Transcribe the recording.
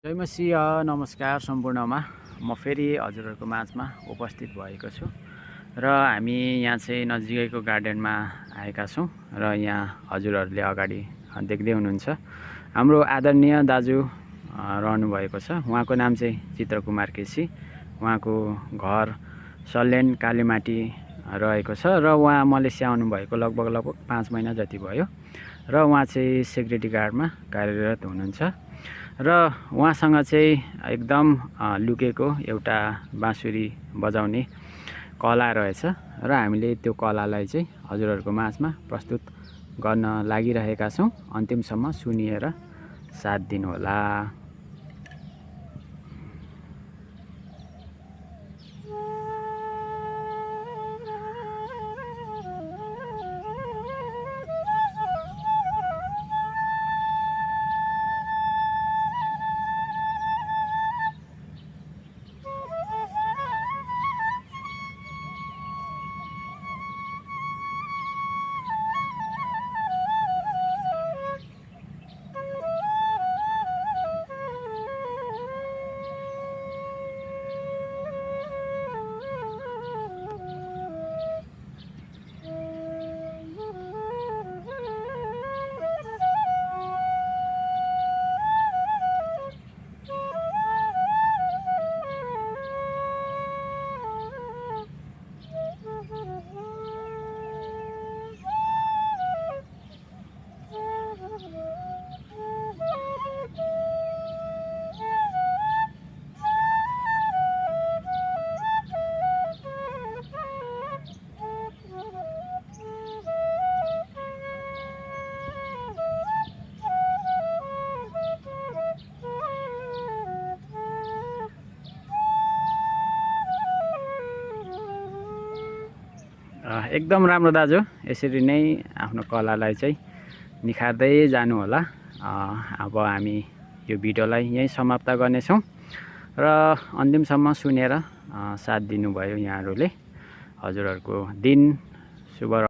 जय मसीह नमस्कार सम्पूर्णमा म फेरि हजुरहरूको माझमा उपस्थित भएको छु र हामी यहाँ चाहिँ नजिकैको गार्डनमा आएका छौँ र यहाँ हजुरहरूले अगाडि देख्दै हुनुहुन्छ हाम्रो आदरणीय दाजु रहनु भएको छ। उहाँको नाम चाहिँ चित्रकुमार केसी। उहाँको घर सल्यान कालीमाटी रहेको छ र उहाँ मलेसिया आउनुभएको लगभग 5 महिना जति भयो र उहाँ चाहिँ सेक्युरिटी गार्डमा कार्यरत हुनुहुन्छ र उहाँसँग चाहिँ एकदम लुकेको एउटा बाँसुरी बजाउने कला रहेछ र हामीले त्यो कलालाई चाहिँ हजुरहरूको माझमा प्रस्तुत गर्न लागिरहेका छौँ। अन्तिमसम्म सुनिएर साथ दिनुहोला। एकदम राम्रो दाजु, यसरी नै आफ्नो कलालाई चाहिँ निखार्दै जानु होला। अब हामी यो भिडियोलाई यहीँ समाप्त गर्नेछौँ र अन्तिमसम्म सुनेर साथ दिनुभयो यहाँहरूले। हजुरहरूको दिन शुभ